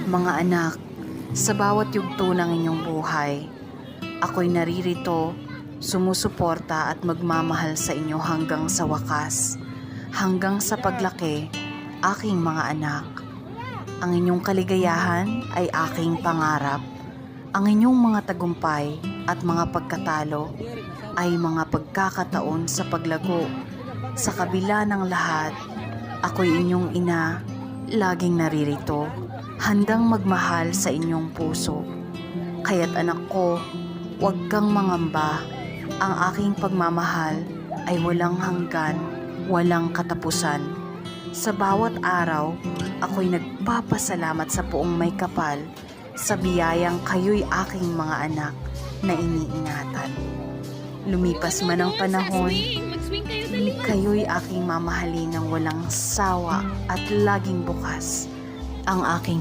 Mga anak, sa bawat yugto ng inyong buhay, ako'y naririto, sumusuporta at magmamahal sa inyo hanggang sa wakas, hanggang sa paglaki, aking mga anak. Ang inyong kaligayahan ay aking pangarap. Ang inyong mga tagumpay at mga pagkatalo ay mga pagkakataon sa paglago. Sa kabila ng lahat, ako'y inyong ina, laging naririto, handang magmahal sa inyong puso. Kaya't anak ko, huwag kang mangamba. Ang aking pagmamahal ay walang hanggan, walang katapusan. Sa bawat araw, ako'y nagpapasalamat sa Poong May Kapal sa biyayang kayo'y aking mga anak na iniingatan. Lumipas man ang panahon, kayo'y aking mamahalin ng walang sawa at laging bukas ang aking